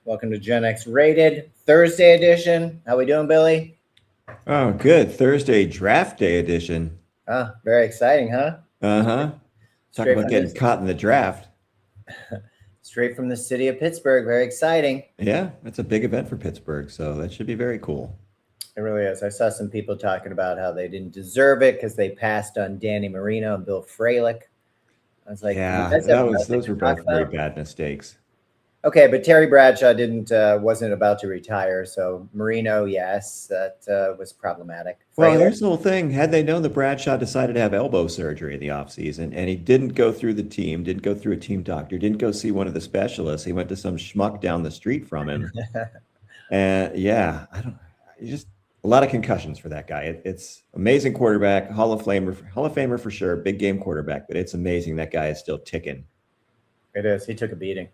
Welcome to Gen X Rated Thursday edition. How we doing, Billy? Oh, good. Thursday draft day edition. Very exciting, huh? Uh-huh. Talk Straight about from getting this, caught in the draft. straight from the city of Pittsburgh. Very exciting. Yeah, that's a big event for Pittsburgh, so that should be very cool. It really is. I saw some people talking about how they didn't deserve it because they passed on Danny Marino and Bill Fralick. I was like, you Yeah, guys have nothing those to were talk both very about. bad mistakes. Okay, but Terry Bradshaw wasn't about to retire, so Marino, yes, that was problematic. Well, Fralick, here's the whole thing. Had they known that Bradshaw decided to have elbow surgery in the offseason and he didn't go through the team, didn't go through a team doctor, didn't go see one of the specialists, he went to some schmuck down the street from him. And yeah, I don't just a lot of concussions for that guy. It's amazing quarterback, Hall of Famer for sure, big game quarterback, but it's amazing that guy is still ticking. it is. He took a beating.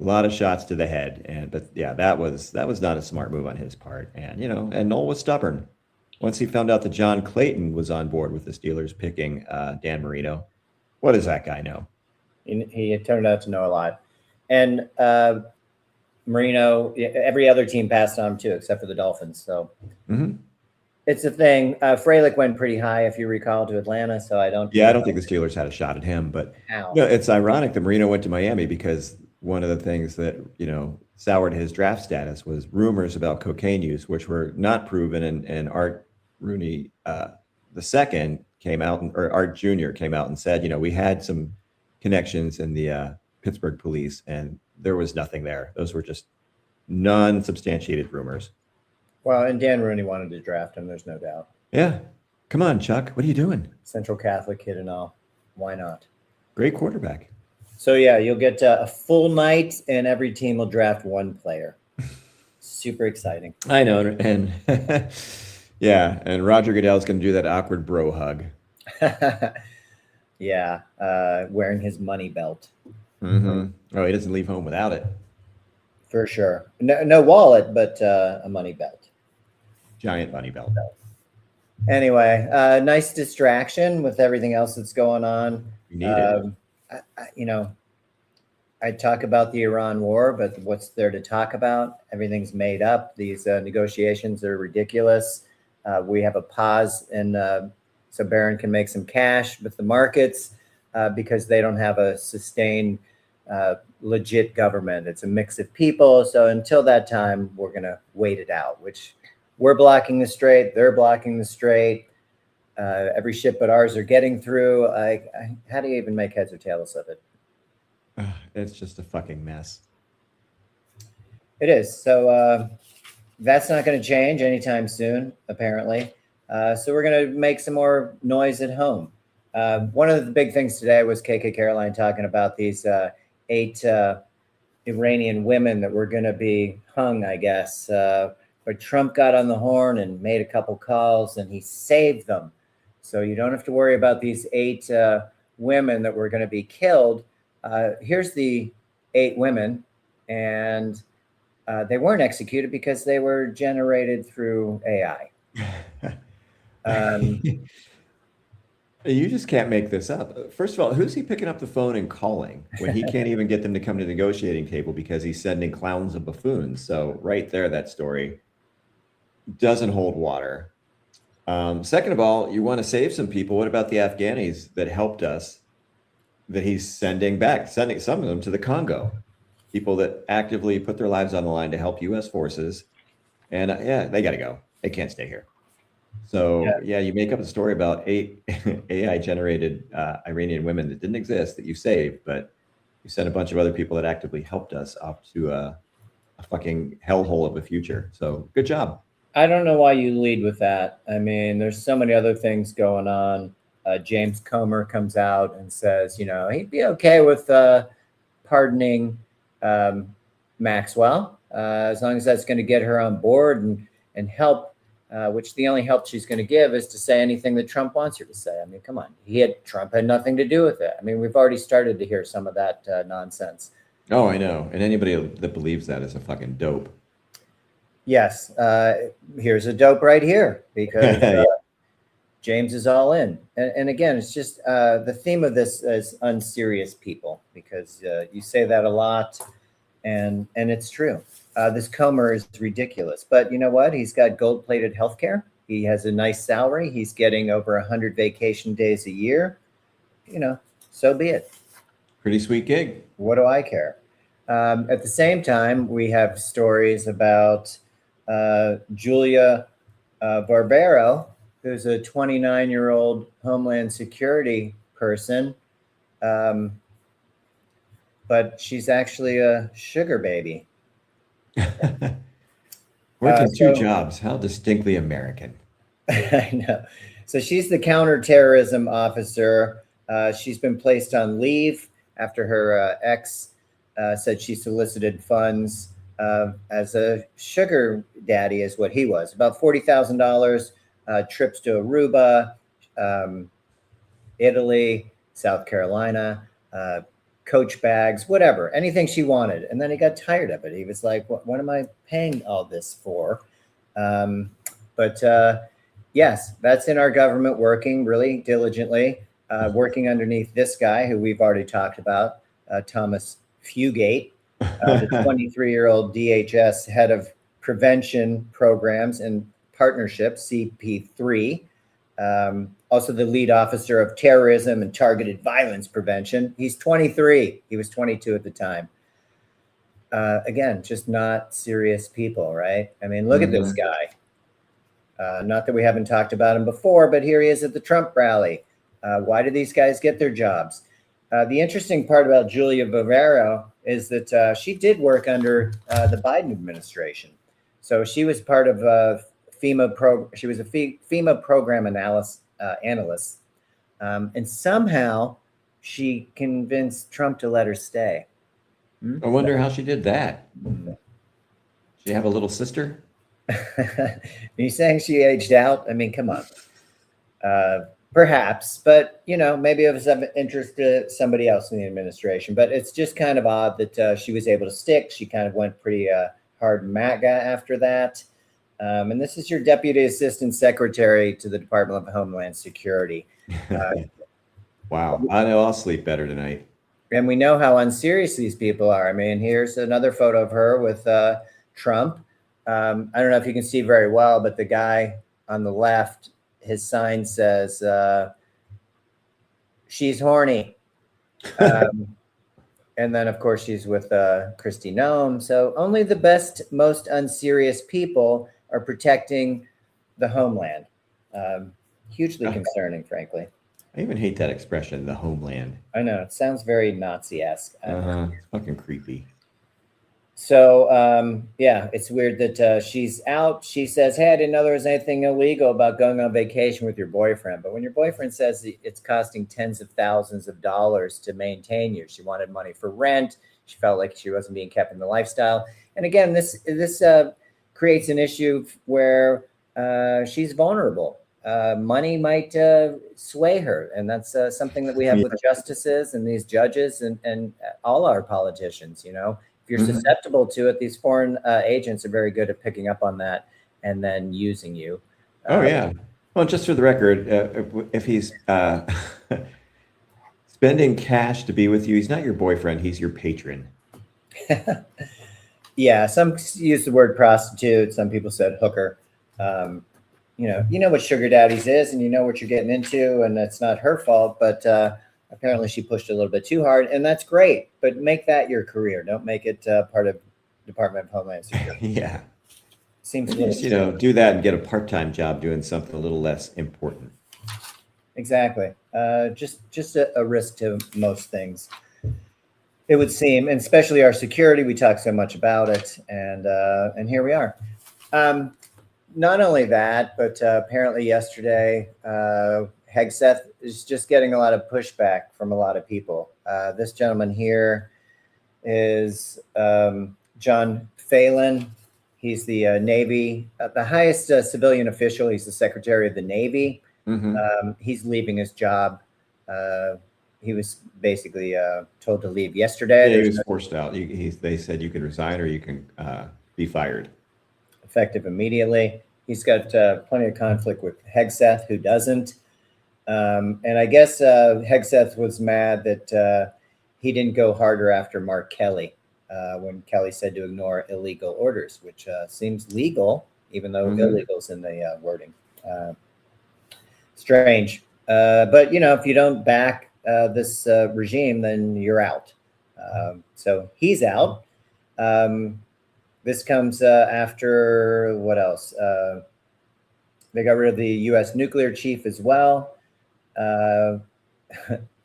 A lot of shots to the head, but yeah, that was not a smart move on his part. And and Noel was stubborn. Once he found out that John Clayton was on board with the Steelers picking Dan Marino, what does that guy know? He turned out to know a lot, and Marino. Every other team passed on him too, except for the Dolphins. So it's a thing. Fralick went pretty high, if you recall, to Atlanta. So I don't. Yeah, I don't think the Steelers had a shot at him, but How? it's ironic that Marino went to Miami because one of the things that soured his draft status was rumors about cocaine use, which were not proven. And Art Rooney the second came out, or Art Jr. came out and said, we had some connections in the Pittsburgh police, and there was nothing there. Those were just non-substantiated rumors. Well, and Dan Rooney wanted to draft him. There's no doubt. Yeah, come on, Chuck. What are you doing? Central Catholic kid and all. Why not? Great quarterback. So yeah, you'll get a full night, and every team will draft one player. Super exciting. I know, and yeah, and Roger Goodell's going to do that awkward bro hug. Yeah, wearing his money belt. Mm-hmm. Oh, he doesn't leave home without it. For sure. No wallet, but a money belt. Giant money belt. Anyway, nice distraction with everything else that's going on. We need it. I talk about the Iran war, but what's there to talk about? Everything's made up. These negotiations are ridiculous. We have a pause, and so Barron can make some cash with the markets because they don't have a sustained, legit government. It's a mix of people. So until that time, we're going to wait it out, which we're blocking the strait. They're blocking the strait. Every ship but ours are getting through. How do you even make heads or tails of it? It's just a fucking mess. It is. So that's not going to change anytime soon, apparently. So we're going to make some more noise at home. One of the big things today was KK Caroline talking about these 8 Iranian women that were going to be hung, I guess. But Trump got on the horn and made a couple calls, and he saved them. So you don't have to worry about these 8 women that were going to be killed. Here's the 8 women, and they weren't executed because they were generated through AI. You just can't make this up. First of all, who's he picking up the phone and calling when he can't even get them to come to the negotiating table because he's sending clowns and buffoons? So right there, that story doesn't hold water. Second of all, you want to save some people. What about the Afghanis that helped us that he's sending some of them to the Congo? People that actively put their lives on the line to help U.S. forces. And they got to go. They can't stay here. So you make up a story about 8 AI-generated Iranian women that didn't exist that you saved, but you sent a bunch of other people that actively helped us off to a fucking hellhole of a future. So good job. I don't know why you lead with that. I mean, there's so many other things going on. James Comer comes out and says, he'd be okay with pardoning Maxwell as long as that's going to get her on board and help. Which the only help she's going to give is to say anything that Trump wants her to say. I mean, come on. Trump had nothing to do with it. I mean, we've already started to hear some of that nonsense. Oh, I know. And anybody that believes that is a fucking dope. Yes. Here's a dope right here because James is all in. And again, it's just the theme of this is unserious people because you say that a lot and it's true. This Comer is ridiculous. But you know what? He's got gold-plated healthcare. He has a nice salary. He's getting over 100 vacation days a year. So be it. Pretty sweet gig. What do I care? At the same time, we have stories about Julia Barbero, who's a 29-year-old Homeland Security person, but she's actually a sugar baby. Working two jobs. How distinctly American. I know. So she's the counterterrorism officer. She's been placed on leave after her ex said she solicited funds as a sugar daddy, is what he was. About $40,000, trips to Aruba, Italy, South Carolina, Coach bags, whatever, anything she wanted. And then he got tired of it. He was like, what am I paying all this for? Yes, that's in our government, working really diligently, working underneath this guy who we've already talked about, Thomas Fugate, the 23-year-old DHS head of prevention programs and partnerships, CP3. Also the lead officer of terrorism and targeted violence prevention. He's 23. He was 22 at the time. Again, just not serious people, right? I mean, look at this guy. Not that we haven't talked about him before, but here he is at the Trump rally. Why do these guys get their jobs? The interesting part about Julia Barbero is that she did work under the Biden administration. So she was part of she was a FEMA program analyst, and somehow she convinced Trump to let her stay. I wonder how she did that. Did she have a little sister? Are you saying she aged out? I mean, come on. Perhaps, but maybe it was of interest to somebody else in the administration. But it's just kind of odd that she was able to stick. She kind of went pretty hard MAGA after that. And this is your Deputy Assistant Secretary to the Department of Homeland Security. Wow. I know I'll sleep better tonight. And we know how unserious these people are. I mean, here's another photo of her with Trump. I don't know if you can see very well, but the guy on the left, his sign says, she's horny. And then, of course, she's with Kristi Noem. So only the best, most unserious people are protecting the homeland. Hugely concerning, frankly. I even hate that expression, the homeland. I know. It sounds very Nazi-esque. It's fucking creepy. So, yeah, it's weird that she's out. She says, hey, I didn't know there was anything illegal about going on vacation with your boyfriend. But when your boyfriend says it's costing tens of thousands of dollars to maintain you, she wanted money for rent. She felt like she wasn't being kept in the lifestyle. And again, this creates an issue where she's vulnerable. Money might sway her. And that's something that we have with justices and these judges and all our politicians, If you're susceptible to it, these foreign agents are very good at picking up on that and then using you. Oh, yeah. Well, just for the record, if he's spending cash to be with you, he's not your boyfriend, he's your patron. Yeah, some use the word prostitute. Some people said hooker. You know what sugar daddies is, and you know what you're getting into, and it's not her fault, but apparently she pushed a little bit too hard, and that's great. But make that your career. Don't make it part of Department of Homeland Security. Yeah. Seems just, do that and get a part-time job doing something a little less important. Exactly. Just a risk to most things, it would seem, and especially our security. We talk so much about it, and here we are. Not only that, but apparently yesterday, Hegseth is just getting a lot of pushback from a lot of people. This gentleman here is John Phelan. He's the Navy, the highest civilian official. He's the Secretary of the Navy. He's leaving his job. He was basically told to leave yesterday. Yeah, he was forced out. They said you can resign or you can be fired. Effective immediately. He's got plenty of conflict with Hegseth, who doesn't. And I guess Hegseth was mad that he didn't go harder after Mark Kelly. when Kelly said to ignore illegal orders, which seems legal, even though illegal's in the wording. Strange. But, if you don't back this regime, then you're out. So he's out. This comes after what else? They got rid of the U.S. nuclear chief as well.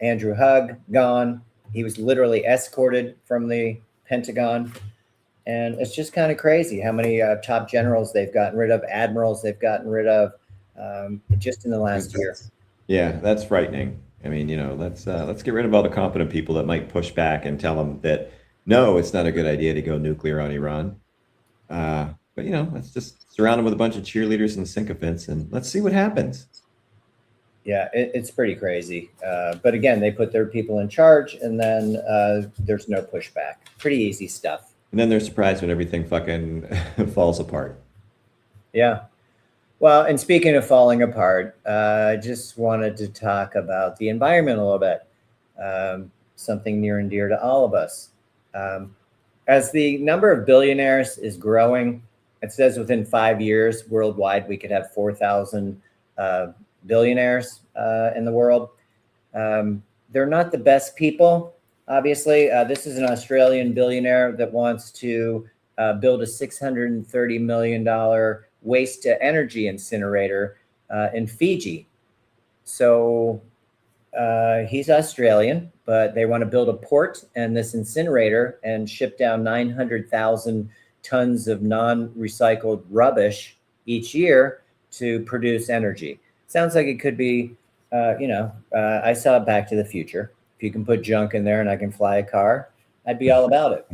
Andrew Hug gone. He was literally escorted from the Pentagon. And it's just kind of crazy how many top generals they've gotten rid of, admirals they've gotten rid of just in the last year. Yeah, that's frightening. I mean, let's get rid of all the competent people that might push back and tell them that, no, it's not a good idea to go nuclear on Iran. But, let's just surround them with a bunch of cheerleaders and sycophants and let's see what happens. Yeah, it's pretty crazy. But again, they put their people in charge and then there's no pushback. Pretty easy stuff. And then they're surprised when everything fucking falls apart. Yeah. Well, and speaking of falling apart, I just wanted to talk about the environment a little bit. Something near and dear to all of us. As the number of billionaires is growing, it says within 5 years worldwide, we could have 4,000 billionaires in the world. They're not the best people. Obviously, this is an Australian billionaire that wants to build a $630 million waste to energy incinerator in Fiji. So he's Australian, but they want to build a port and this incinerator and ship down 900,000 tons of non-recycled rubbish each year to produce energy. Sounds like it could be, I saw Back to the Future. If you can put junk in there and I can fly a car, I'd be all about it.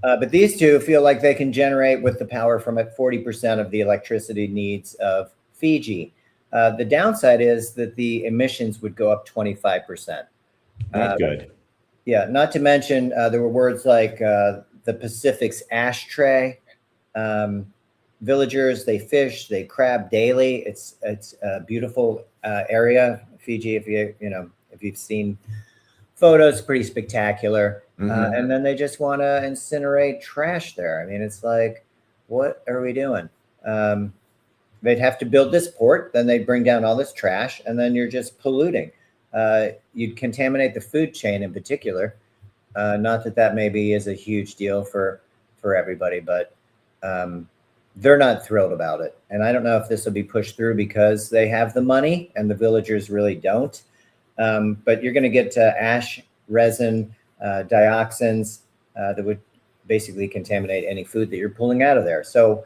But these two feel like they can generate with the power from it 40% of the electricity needs of Fiji. The downside is that the emissions would go up 25%. Not good. Yeah, not to mention there were words like the Pacific's ashtray. Villagers, they fish, they crab daily. It's a beautiful area, Fiji. If you've seen photos, pretty spectacular. And then they just want to incinerate trash there. I mean, it's like, what are we doing? They'd have to build this port, then they'd bring down all this trash, and then you're just polluting. You'd contaminate the food chain in particular. Not that maybe is a huge deal for everybody, but they're not thrilled about it. And I don't know if this will be pushed through because they have the money and the villagers really don't. But you're going to get ash, resin, dioxins that would basically contaminate any food that you're pulling out of there. So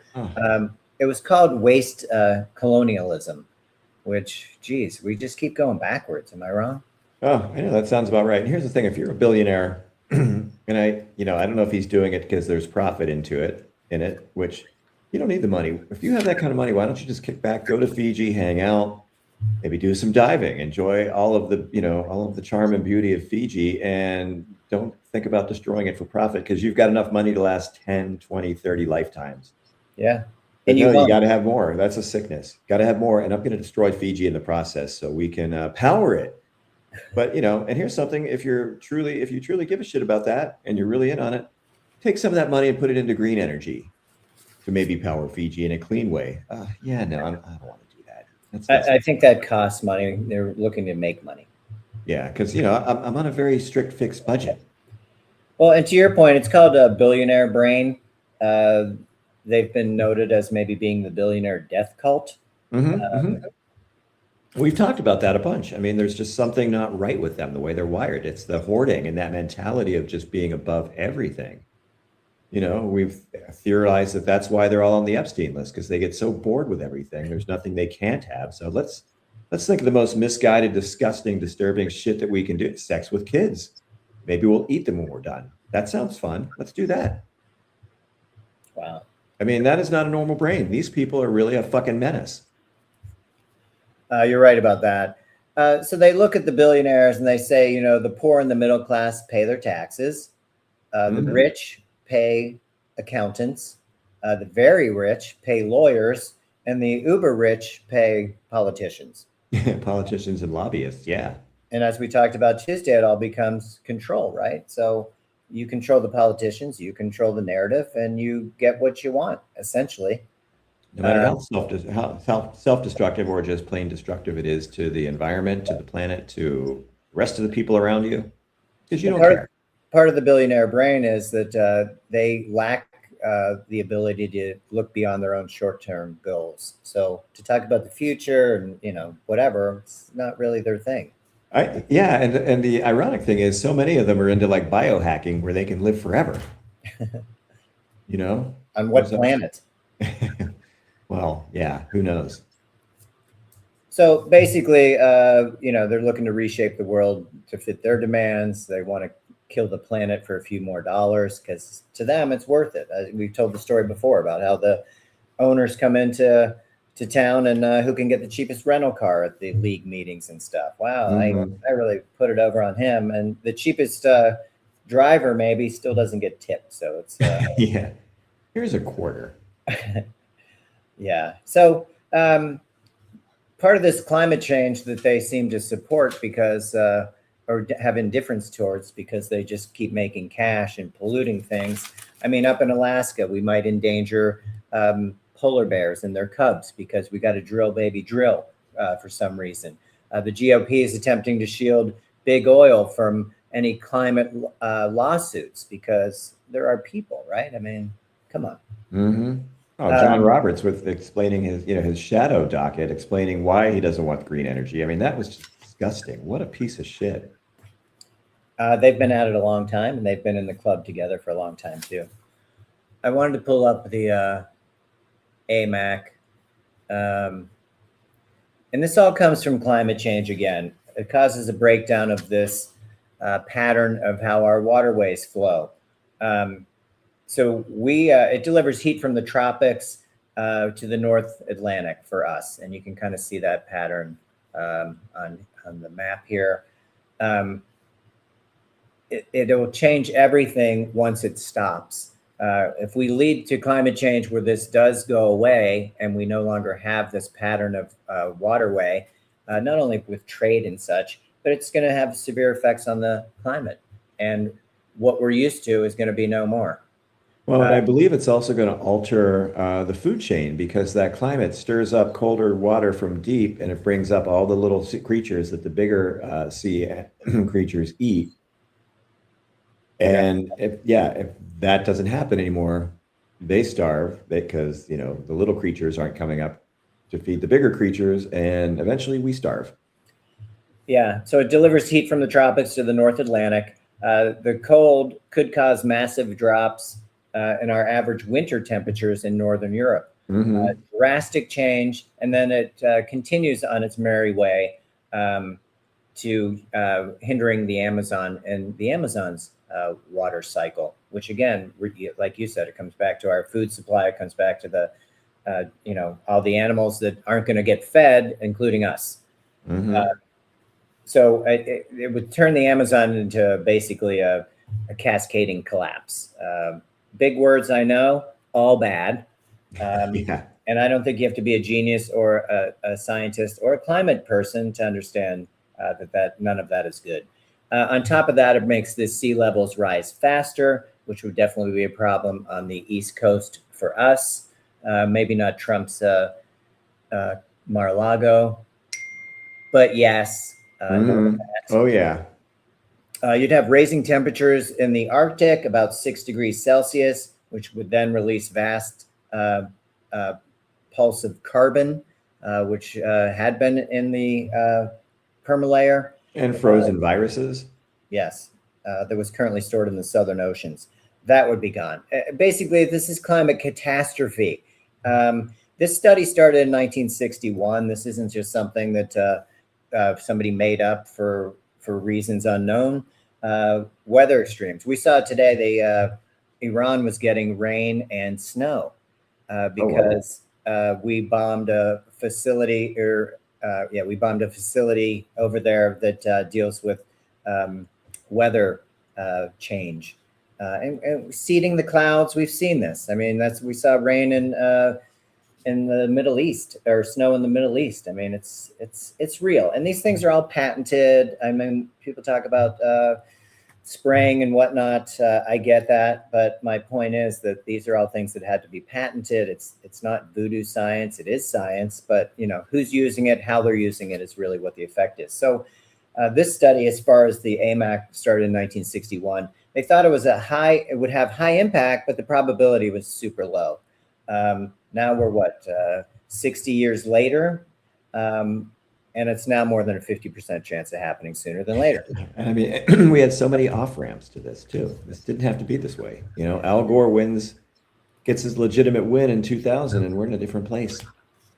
it was called waste colonialism, which, geez, we just keep going backwards. Am I wrong? Oh, I know that sounds about right. And here's the thing: if you're a billionaire, and I don't know if he's doing it because there's profit in it, which you don't need the money. If you have that kind of money, why don't you just kick back, go to Fiji, hang out, maybe do some diving, enjoy all of the charm and beauty of Fiji, and don't think about destroying it for profit because you've got enough money to last 10, 20, 30 lifetimes. Yeah. And you got to have more. That's a sickness. Got to have more. And I'm going to destroy Fiji in the process so we can power it. But, and here's something, if you truly give a shit about that and you're really in on it, take some of that money and put it into green energy to maybe power Fiji in a clean way. I don't want to do that. I think that costs money. They're looking to make money. Yeah, because, I'm on a very strict fixed budget. Well, and to your point, it's called a billionaire brain. They've been noted as maybe being the billionaire death cult. We've talked about that a bunch. I mean, there's just something not right with them, the way they're wired. It's the hoarding and that mentality of just being above everything. We've theorized that that's why they're all on the Epstein list, because they get so bored with everything. There's nothing they can't have. So let's think of the most misguided, disgusting, disturbing shit that we can do. Sex with kids. Maybe we'll eat them when we're done. That sounds fun. Let's do that. Wow. I mean, that is not a normal brain. These people are really a fucking menace. You're right about that. So they look at the billionaires and they say, the poor and the middle class pay their taxes. The rich pay accountants. The very rich pay lawyers. And the uber rich pay politicians. Politicians and lobbyists, yeah. And as we talked about Tuesday, it all becomes control, right? So you control the politicians, you control the narrative, and you get what you want, essentially. No matter how self-destructive or just plain destructive it is to the environment, to the planet, to the rest of the people around you, because you don't care. Part of the billionaire brain is that they lack the ability to look beyond their own short-term goals. So to talk about the future and whatever, it's not really their thing. Yeah, and the ironic thing is, so many of them are into like biohacking, where they can live forever. On what planet? Well, yeah, who knows? So basically, they're looking to reshape the world to fit their demands. They want to kill the planet for a few more dollars because to them it's worth it. We've told the story before about how the owners come into town and who can get the cheapest rental car at the league meetings and stuff. Wow, I really put it over on him, and the cheapest driver maybe still doesn't get tipped. So it's yeah, here's a quarter. Yeah. So part of this climate change that they seem to support because or have indifference towards because they just keep making cash and polluting things. I mean, up in Alaska, we might endanger polar bears and their cubs because we got to drill, baby, drill for some reason. The GOP is attempting to shield big oil from any climate lawsuits because there are people, right? I mean, come on. Mm-hmm. Oh, John Roberts with explaining his shadow docket, explaining why he doesn't want green energy. I mean, that was just disgusting. What a piece of shit. They've been at it a long time, and they've been in the club together for a long time too. I wanted to pull up the AMAC, and this all comes from climate change again. It causes a breakdown of this pattern of how our waterways flow. So it delivers heat from the tropics to the North Atlantic for us, and you can kind of see that pattern on the map here. It'll change everything once it stops. If we lead to climate change where this does go away and we no longer have this pattern of waterway, not only with trade and such, but it's going to have severe effects on the climate. And what we're used to is going to be no more. Well, and I believe it's also going to alter the food chain because that climate stirs up colder water from deep, and it brings up all the little creatures that the bigger sea creatures eat. And if that doesn't happen anymore, they starve because the little creatures aren't coming up to feed the bigger creatures, and eventually we starve. Yeah, so it delivers heat from the tropics to the North Atlantic. The cold could cause massive drops in our average winter temperatures in Northern Europe. Mm-hmm. Drastic change, and then it continues on its merry way to hindering the Amazon and the Amazon's water cycle, which again, like you said, it comes back to our food supply. It comes back to the, all the animals that aren't going to get fed, including us. Mm-hmm. So it would turn the Amazon into basically a cascading collapse. Big words, I know, all bad. Yeah. And I don't think you have to be a genius or a scientist or a climate person to understand that none of that is good. On top of that, it makes the sea levels rise faster, which would definitely be a problem on the East Coast for us. Maybe not Trump's Mar-a-Lago, but yes. Oh, yeah. You'd have raising temperatures in the Arctic, about 6 degrees Celsius, which would then release vast pulse of carbon, which had been in the permalayer. And frozen viruses. Yes, that was currently stored in the southern oceans. That would be gone. Basically, this is climate catastrophe. This study started in 1961. This isn't just something that somebody made up for reasons unknown. Weather extremes. We saw today Iran was getting rain and snow because we bombed a facility we bombed a facility over there that deals with weather change and seeding the clouds. We've seen this. I mean, we saw rain in the Middle East or snow in the Middle East. I mean, it's real, and these things are all patented. I mean, people talk about spraying and whatnot, I get that, but my point is that these are all things that had to be patented. It's not voodoo science; it is science. But who's using it, how they're using it, is really what the effect is. So, this study, as far as the AMAC, started in 1961. They thought it would have high impact, but the probability was super low. Now we're 60 years later. And it's now more than a 50% chance of happening sooner than later. I mean, we had so many off ramps to this too. This didn't have to be this way. Al Gore gets his legitimate win in 2000, and we're in a different place.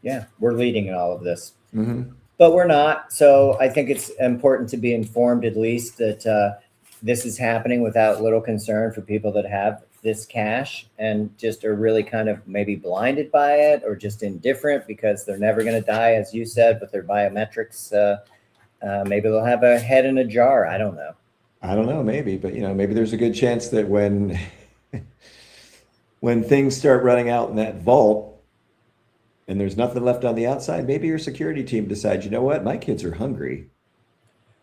Yeah, we're leading in all of this, Mm-hmm. but we're not. So I think it's important to be informed, at least, that this is happening without little concern for people that have this cash and just are really kind of maybe blinded by it or just indifferent because they're never going to die, as you said, with their biometrics. Maybe they'll have a head in a jar. I don't know. Maybe, but maybe there's a good chance that when things start running out in that vault and there's nothing left on the outside, maybe your security team decides, my kids are hungry.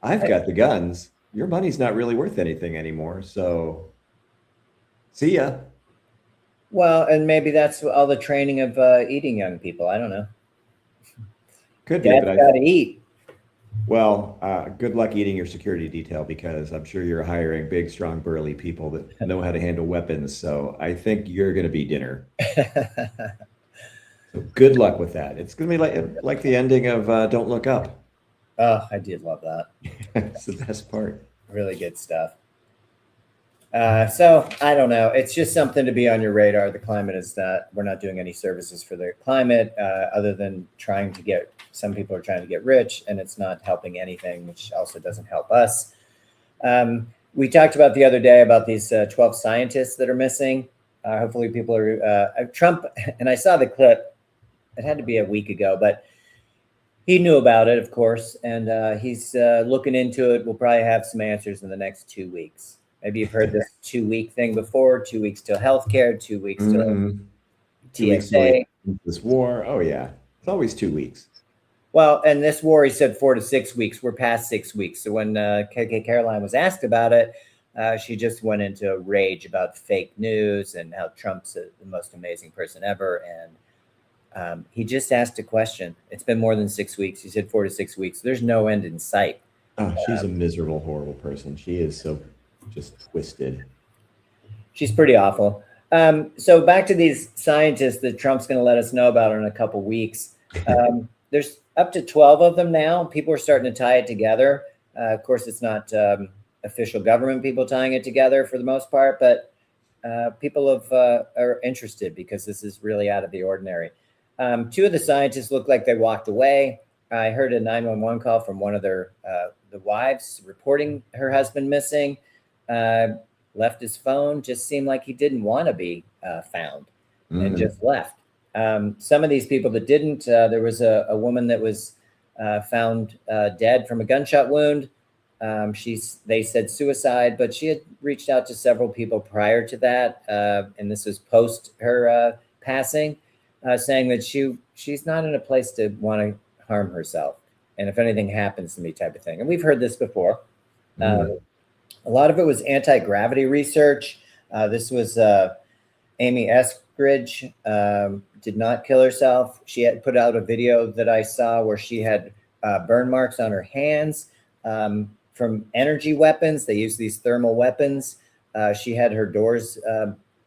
I've got the guns. Your money's not really worth anything anymore. So see ya. Well, and maybe that's all the training of eating young people. I don't know. Could be, Dad's but got to eat. Well, good luck eating your security detail, because I'm sure you're hiring big, strong, burly people that know how to handle weapons. So I think you're going to be dinner. So good luck with that. It's going to be like the ending of Don't Look Up. Oh, I did love that. It's the best part. Really good stuff. So I don't know. It's just something to be on your radar. The climate is that we're not doing any services for the climate other than some people are trying to get rich, and it's not helping anything, which also doesn't help us. We talked about the other day about these 12 scientists that are missing. Hopefully people are Trump. And I saw the clip. It had to be a week ago, but he knew about it, of course. And he's looking into it. We'll probably have some answers in the next 2 weeks. Maybe you've heard this 2-week thing before, 2 weeks till healthcare, 2 weeks till 2 weeks TSA. This war. Oh, yeah. It's always 2 weeks. Well, and this war, he said 4 to 6 weeks. We're past 6 weeks. So when KK Caroline was asked about it, she just went into a rage about fake news and how Trump's the most amazing person ever. And he just asked a question. It's been more than 6 weeks. He said 4 to 6 weeks. There's no end in sight. Oh, she's a miserable, horrible person. She is so just twisted. She's pretty awful. So back to these scientists that Trump's going to let us know about in a couple weeks. There's up to 12 of them now. People are starting to tie it together. Of course, it's not official government people tying it together for the most part, but people are interested because this is really out of the ordinary. 2 of the scientists look like they walked away. I heard a 911 call from one of the wives reporting her husband missing. Left his phone, just seemed like he didn't want to be found and just left. Some of these people that didn't, there was a woman that was found dead from a gunshot wound. They said suicide, but she had reached out to several people prior to that. And this was post her passing, saying that she's not in a place to want to harm herself. And if anything happens to me type of thing. And we've heard this before. A lot of it was anti-gravity research. This was Amy Eskridge, did not kill herself. She had put out a video that I saw where she had burn marks on her hands from energy weapons. They use these thermal weapons. She had her doors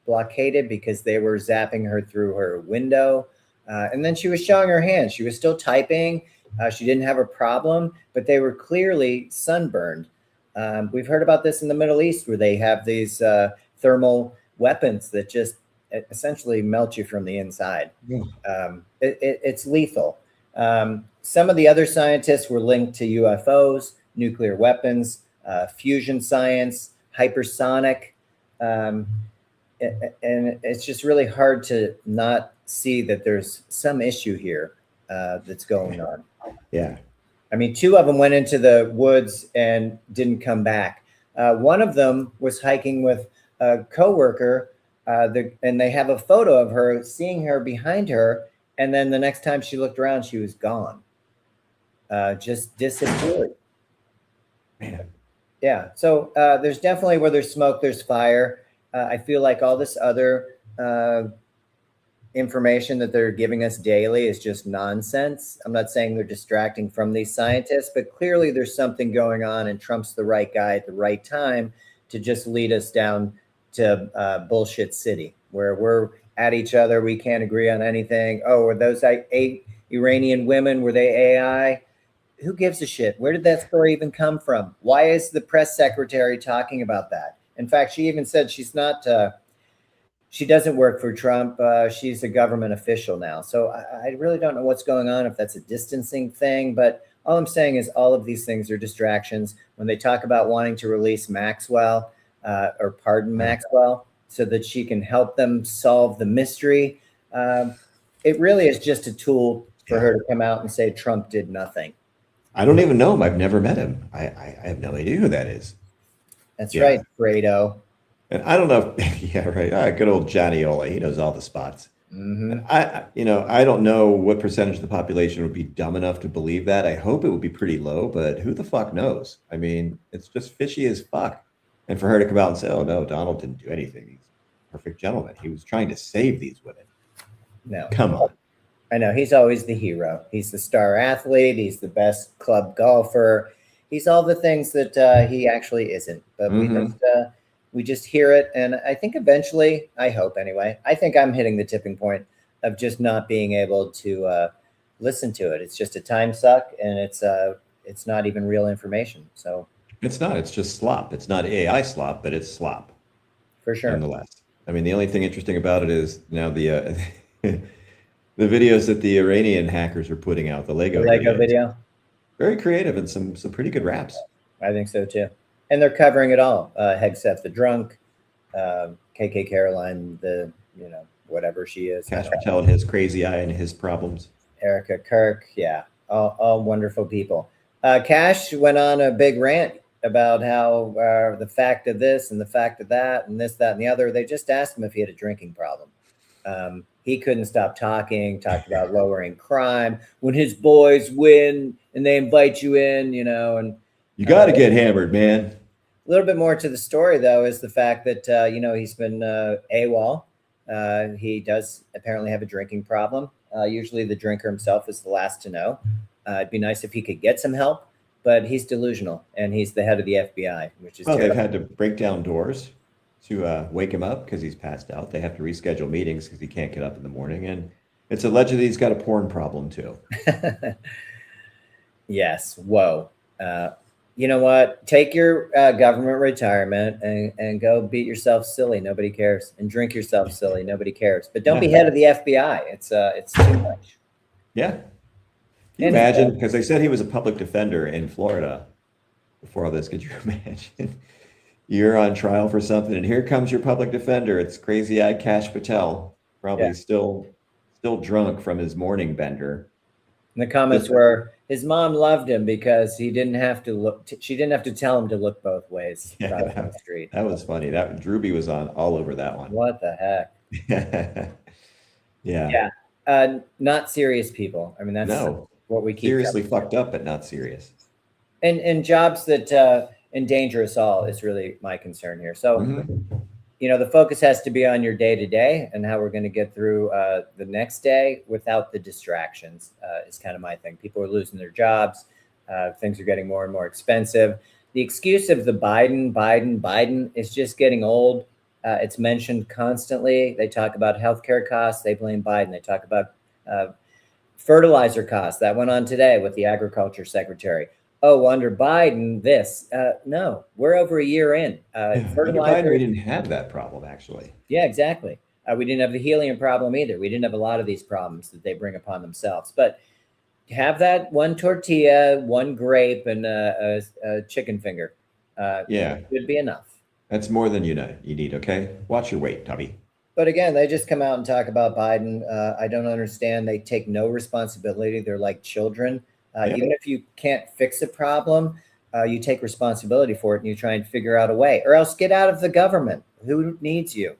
blockaded because they were zapping her through her window. And then she was showing her hands. She was still typing. She didn't have a problem, but they were clearly sunburned. We've heard about this in the Middle East where they have these thermal weapons that just essentially melt you from the inside. It's lethal. Some of the other scientists were linked to UFOs, nuclear weapons, fusion science, hypersonic. And it's just really hard to not see that there's some issue here that's going on. Yeah. I mean, 2 of them went into the woods and didn't come back. One of them was hiking with a coworker, and they have a photo of her, seeing her behind her. And then the next time she looked around, she was gone, just disappeared. Man. Yeah. So there's definitely where there's smoke, there's fire. I feel like all this other information that they're giving us daily is just nonsense. I'm not saying they're distracting from these scientists, but clearly there's something going on, and Trump's the right guy at the right time to just lead us down to bullshit city where we're at each other. We can't agree on anything. Oh, were those 8 Iranian women? Were they AI? Who gives a shit? Where did that story even come from? Why is the press secretary talking about that? In fact, she even said she's not. She doesn't work for Trump. She's a government official now. So I really don't know what's going on, if that's a distancing thing. But all I'm saying is all of these things are distractions. When they talk about wanting to release Maxwell or pardon Maxwell so that she can help them solve the mystery, it really is just a tool for her to come out and say Trump did nothing. I don't even know him. I've never met him. I have no idea who that is. That's right, Fredo. And I don't know. Yeah, right. Good old Johnny Ola. He knows all the spots. Mm-hmm. I don't know what percentage of the population would be dumb enough to believe that. I hope it would be pretty low, but who the fuck knows? I mean, it's just fishy as fuck. And for her to come out and say, "Oh no, Donald didn't do anything. He's a perfect gentleman. He was trying to save these women." No, come on. I know he's always the hero. He's the star athlete. He's the best club golfer. He's all the things that he actually isn't. But we just hear it, and I think eventually, I hope anyway, I think I'm hitting the tipping point of just not being able to listen to it. It's just a time suck, and it's not even real information. So it's not. It's just slop. It's not AI slop, but it's slop. For sure. Nonetheless. I mean, the only thing interesting about it is now the the videos that the Iranian hackers are putting out, the Lego video. Very creative and some pretty good raps. I think so too. And they're covering it all. Hegseth the drunk, KK Caroline, the whatever she is. Cash Patel and his crazy eye and his problems. Erica Kirk, yeah, all wonderful people. Cash went on a big rant about how the fact of this and the fact of that and this, that, and the other. They just asked him if he had a drinking problem. He couldn't stop talking, talked about lowering crime. When his boys win and they invite you in, and you got to get hammered, man. A little bit more to the story, though, is the fact that, he's been AWOL. He does apparently have a drinking problem. Usually the drinker himself is the last to know. It'd be nice if he could get some help, but he's delusional, and he's the head of the FBI, which is terrible. They've had to break down doors to wake him up because he's passed out. They have to reschedule meetings because he can't get up in the morning. And it's alleged he's got a porn problem, too. Yes. Whoa. You know what? Take your government retirement and go beat yourself silly. Nobody cares. And drink yourself silly. Nobody cares. But don't be head of the FBI. It's too much. Yeah. Can you imagine? Because they said he was a public defender in Florida before all this. Could you imagine? You're on trial for something, and here comes your public defender. It's crazy-eyed Cash Patel, probably still drunk from his morning bender. And the comments were, his mom loved him because he didn't have to look. She didn't have to tell him to look both ways on the street. That was funny. That Drewby was on all over that one. What the heck? Yeah. Not serious people. I mean, that's what we keep. Seriously fucked up, but not serious. And jobs that endanger us all is really my concern here. So, the focus has to be on your day to day and how we're going to get through the next day without the distractions is kind of my thing. People are losing their jobs. Things are getting more and more expensive. The excuse of the Biden is just getting old. It's mentioned constantly. They talk about healthcare costs. They blame Biden. They talk about fertilizer costs. That went on today with the agriculture secretary. Oh, under Biden, this. No, we're over a year in. Fertilizer, Biden, we didn't have that problem, actually. Yeah, exactly. We didn't have the helium problem either. We didn't have a lot of these problems that they bring upon themselves. But have that one tortilla, one grape, and a chicken finger. Would be enough. That's more than you need, okay? Watch your weight, Tubby. But again, they just come out and talk about Biden. I don't understand. They take no responsibility. They're like children. Even if you can't fix a problem, you take responsibility for it and you try and figure out a way, or else get out of the government. Who needs you?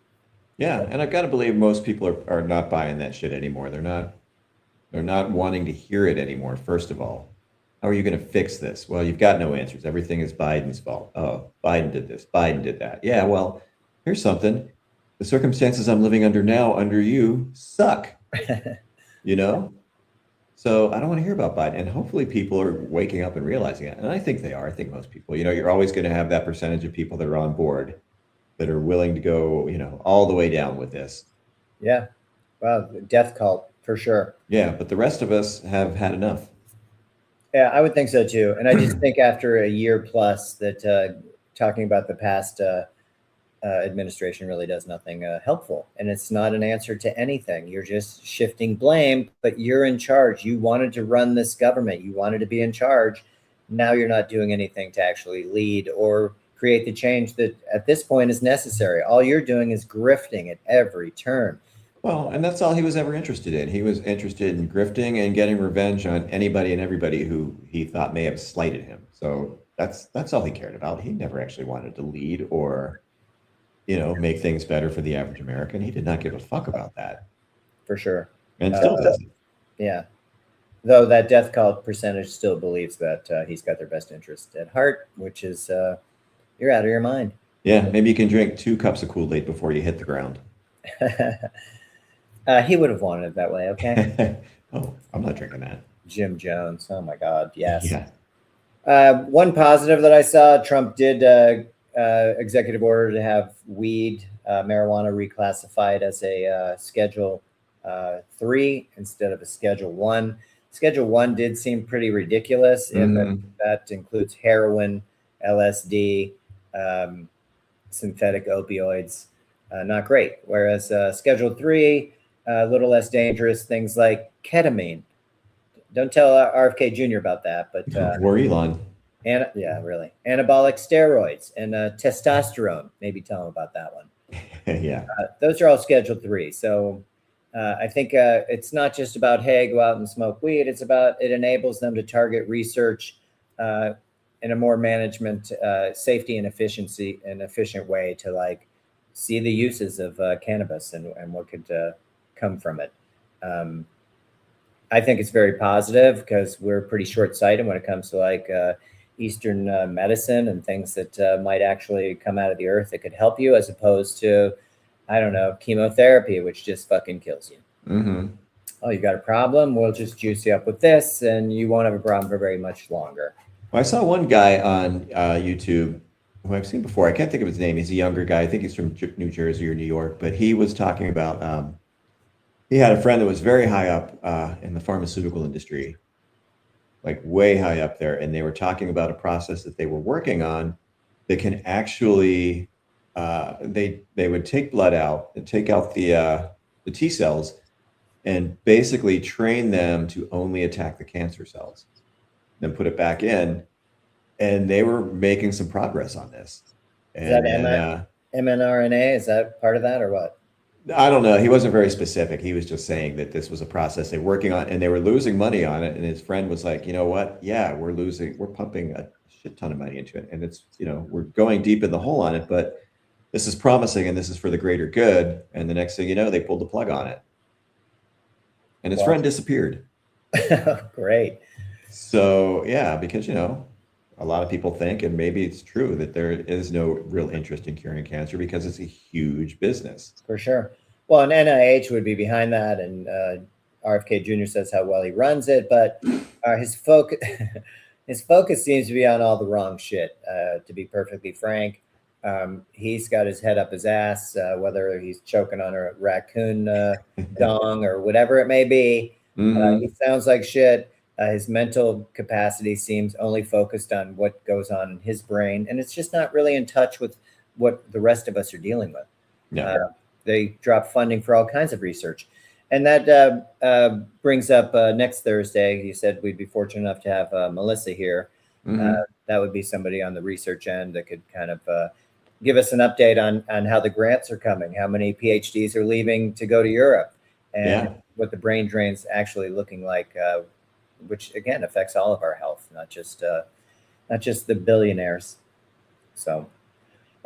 Yeah, and I've got to believe most people are not buying that shit anymore. They're not wanting to hear it anymore, first of all. How are you going to fix this? Well, you've got no answers. Everything is Biden's fault. Oh, Biden did this. Biden did that. Yeah, well, here's something. The circumstances I'm living under now, under you, suck. You know? So I don't want to hear about Biden. And hopefully people are waking up and realizing it. And I think they are. I think most people, you're always going to have that percentage of people that are on board that are willing to go, all the way down with this. Yeah. Well, death cult for sure. Yeah. But the rest of us have had enough. Yeah, I would think so too. And I just think after a year plus that talking about the past administration really does nothing helpful. And it's not an answer to anything. You're just shifting blame, but you're in charge. You wanted to run this government. You wanted to be in charge. Now you're not doing anything to actually lead or create the change that at this point is necessary. All you're doing is grifting at every turn. Well, and that's all he was ever interested in. He was interested in grifting and getting revenge on anybody and everybody who he thought may have slighted him. So that's all he cared about. He never actually wanted to lead or, make things better for the average American. He did not give a fuck about that. For sure. And still doesn't. Yeah. Though that death cult percentage still believes that he's got their best interest at heart, which is you're out of your mind. Yeah, maybe you can drink 2 cups of Kool-Aid before you hit the ground. He would have wanted it that way, okay? Oh, I'm not drinking that. Jim Jones. Oh my God, yes. Yeah. One positive that I saw, Trump did executive order to have weed, marijuana reclassified as a Schedule 3 instead of a Schedule 1. Schedule 1 did seem pretty ridiculous in that includes heroin, LSD, synthetic opioids. Not great. Whereas Schedule 3, a little less dangerous, things like ketamine. Don't tell RFK Jr. about that, but or Elon. And yeah, really, anabolic steroids and testosterone. Maybe tell him about that one. Yeah, those are all Schedule 3. So I think it's not just about, hey, go out and smoke weed. It's about it enables them to target research in a more management, safety and efficiency, an efficient way to see the uses of cannabis and what could come from it. I think it's very positive because we're pretty short-sighted when it comes to Eastern medicine and things that might actually come out of the earth that could help you, as opposed to, I don't know, chemotherapy, which just fucking kills you. Mm-hmm. Oh, you got a problem? We'll just juice you up with this and you won't have a problem for very much longer. Well, I saw one guy on YouTube who I've seen before. I can't think of his name. He's a younger guy. I think he's from New Jersey or New York, but he was talking about, he had a friend that was very high up in the pharmaceutical industry, like way high up there. And they were talking about a process that they were working on that can actually, they would take blood out and take out the T cells and basically train them to only attack the cancer cells, then put it back in. And they were making some progress on this. And, is that mRNA? Is that part of that or what? I don't know. He wasn't very specific. He was just saying that this was a process they were working on and they were losing money on it. And his friend was like, you know what? Yeah, we're pumping a shit ton of money into it. And it's, we're going deep in the hole on it, but this is promising and this is for the greater good. And the next thing you know, they pulled the plug on it. And his friend disappeared. Great. So, yeah, because, a lot of people think, and maybe it's true, that there is no real interest in curing cancer because it's a huge business. For sure. Well, and NIH would be behind that, and RFK Jr. says how well he runs it, but his focus seems to be on all the wrong shit, to be perfectly frank. He's got his head up his ass, whether he's choking on a raccoon dong or whatever it may be. He sounds like shit. His mental capacity seems only focused on what goes on in his brain, and it's just not really in touch with what the rest of us are dealing with. Yeah. They drop funding for all kinds of research. And that brings up next Thursday, you said we'd be fortunate enough to have Melissa here. That would be somebody on the research end that could kind of give us an update on how the grants are coming, how many PhDs are leaving to go to Europe, and what the brain drain's actually looking like, which again affects all of our health, not just the billionaires. So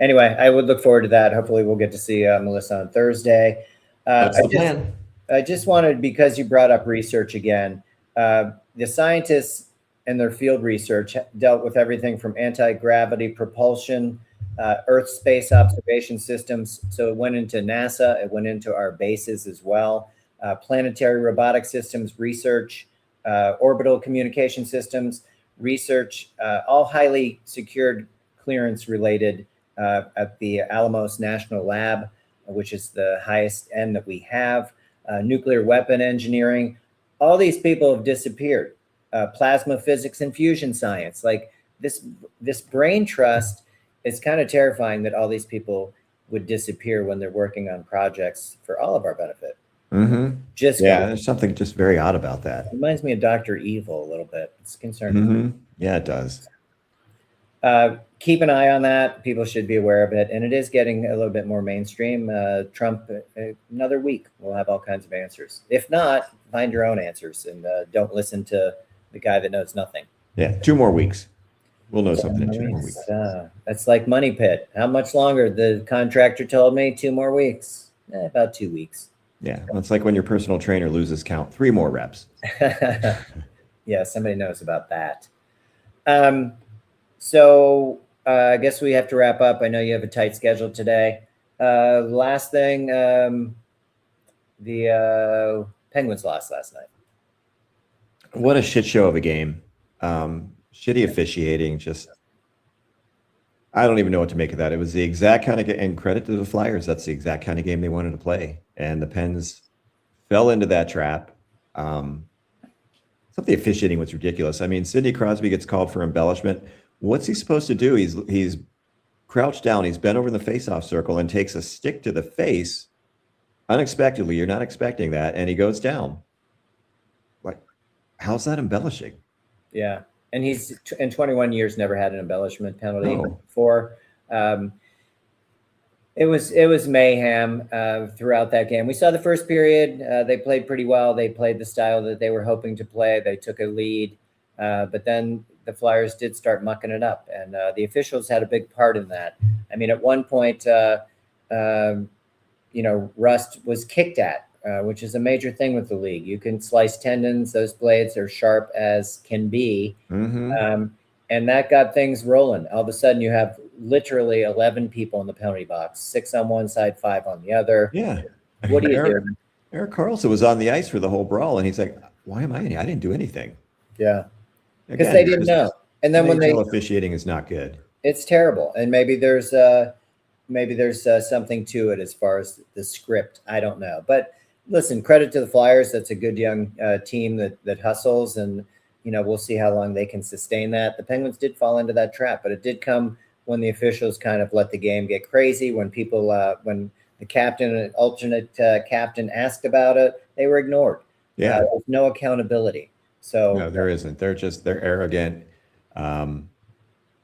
anyway, I would look forward to that. Hopefully we'll get to see Melissa on Thursday. That's the plan. I just wanted, because you brought up research again, the scientists and their field research dealt with everything from anti-gravity propulsion, Earth space observation systems. So it went into NASA, it went into our bases as well, planetary robotic systems research, orbital communication systems research, all highly secured clearance related at the Alamos National Lab, which is the highest end that we have, nuclear weapon engineering. All these people have disappeared. Plasma physics and fusion science. Like this brain trust, it's kind of terrifying that all these people would disappear when they're working on projects for all of our benefit. Mm-hmm. Just Yeah, there's something just very odd about that. reminds me of Dr. Evil a little bit. It's concerning. Mm-hmm. Yeah, it does. Keep an eye on that. People should be aware of it. And it is getting a little bit more mainstream. Trump, another week, we'll have all kinds of answers. If not, find your own answers and don't listen to the guy that knows nothing. Yeah, 2 more weeks. We'll know something in 2 more weeks. That's like Money Pit. How much longer? The contractor told me 2 more weeks. About 2 weeks. Yeah, well, it's like when your personal trainer loses count. 3 more reps. Yeah, somebody knows about that. So I guess we have to wrap up. I know you have a tight schedule today. Last thing, the Penguins lost last night. What a shit show of a game. Shitty officiating. Just, I don't even know what to make of that. It was the exact kind of and credit to the Flyers. That's the exact kind of game they wanted to play. And the Pens fell into that trap. Some of the officiating was ridiculous. I mean, Sidney Crosby gets called for embellishment. What's he supposed to do? He's crouched down. He's bent over in the faceoff circle and takes a stick to the face unexpectedly. You're not expecting that. And he goes down. Like, how's that embellishing? Yeah. And he's in 21 years never had an embellishment penalty No. before. It was mayhem throughout that game. We saw the first period. They played pretty well. They played the style that they were hoping to play. They took a lead. But then the Flyers did start mucking it up. And the officials had a big part in that. I mean, at one point, Rust was kicked at, which is a major thing with the league. You can slice tendons. Those blades are sharp as can be. Mm-hmm. And that got things rolling. All of a sudden, you have literally 11 people in the penalty box, 6 on one side, 5 on the other. Yeah. What do you do? Erik Karlsson was on the ice for the whole brawl, and he's like, why am I in here? I didn't do anything. Yeah. Because they didn't know. And then when officiating is not good. It's terrible. And maybe there's something to it as far as the script. I don't know. But listen, credit to the Flyers. That's a good young team that hustles, and we'll see how long they can sustain that. The Penguins did fall into that trap, but it did come when the officials kind of let the game get crazy. When people, when the captain and alternate captain asked about it, they were ignored. Yeah, there's no accountability. So no, there isn't. They're arrogant. And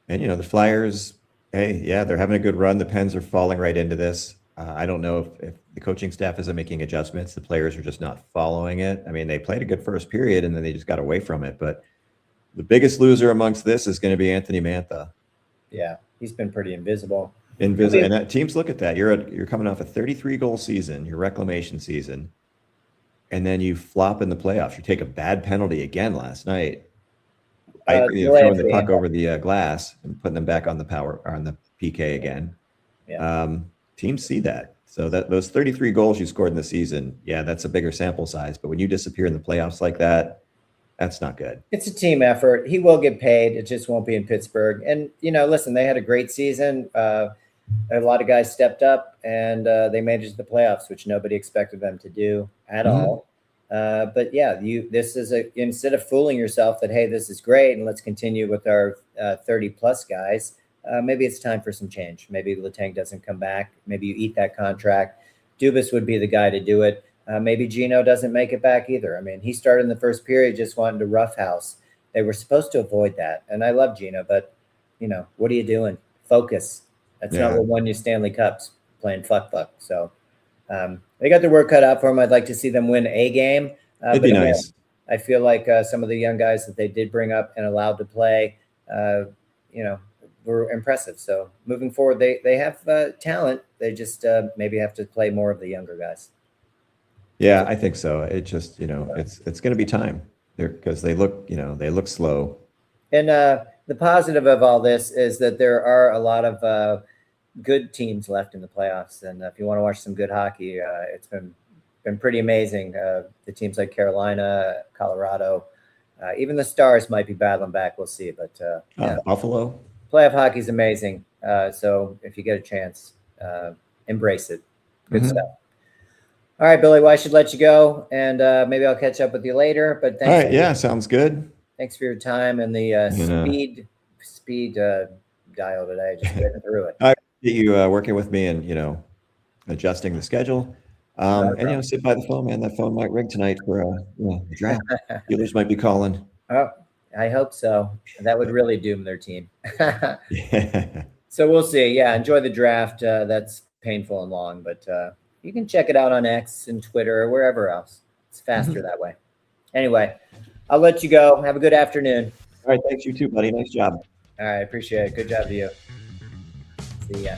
the Flyers, hey, yeah, they're having a good run. The Pens are falling right into this. I don't know if the coaching staff isn't making adjustments. The players are just not following it. I mean, they played a good first period and then they just got away from it. But the biggest loser amongst this is going to be Anthony Mantha. Yeah, he's been pretty invisible. And teams look at that. You're coming off a 33-goal season, your reclamation season, and then you flop in the playoffs. You take a bad penalty again last night. Throwing the puck over the glass and putting them back on the PK again. Yeah. Teams see that. So that those 33 goals you scored in the season, yeah, that's a bigger sample size. But when you disappear in the playoffs like that, that's not good. It's a team effort. He will get paid. It just won't be in Pittsburgh. And, listen, they had a great season. A lot of guys stepped up and they made it to the playoffs, which nobody expected them to do at all. But yeah, this is instead of fooling yourself that, hey, this is great and let's continue with our 30 plus guys. Maybe it's time for some change. Maybe Letang doesn't come back. Maybe you eat that contract. Dubas would be the guy to do it. Maybe Gino doesn't make it back either. I mean, he started in the first period just wanting to roughhouse. They were supposed to avoid that. And I love Gino, but, what are you doing? Focus. That's not what won you Stanley Cups, playing fuck. So they got their work cut out for them. I'd like to see them win a game. It'd be nice. I feel like some of the young guys that they did bring up and allowed to play, were impressive. So moving forward, they have talent. They just maybe have to play more of the younger guys. Yeah, I think so. It just, it's going to be time there because they look slow. And the positive of all this is that there are a lot of good teams left in the playoffs. And if you want to watch some good hockey, it's been pretty amazing. The teams like Carolina, Colorado, even the Stars might be battling back. We'll see. But yeah, Buffalo. Playoff hockey is amazing. So if you get a chance, embrace it. Good stuff. All right, Billy, well, I should let you go, and maybe I'll catch up with you later. But thanks. All right, yeah, sounds good. Thanks for your time and the speed dial today. Just getting through it. I appreciate you working with me and adjusting the schedule. And sit by the phone, man. That phone might ring tonight for a draft. Dealers might be calling. Oh, I hope so. That would really doom their team. Yeah. So we'll see. Yeah, enjoy the draft. That's painful and long, but you can check it out on X and Twitter or wherever else. It's faster that way. Anyway, I'll let you go. Have a good afternoon. All right, thanks. You too, buddy. Nice job. All right, appreciate it. Good job to you. See ya.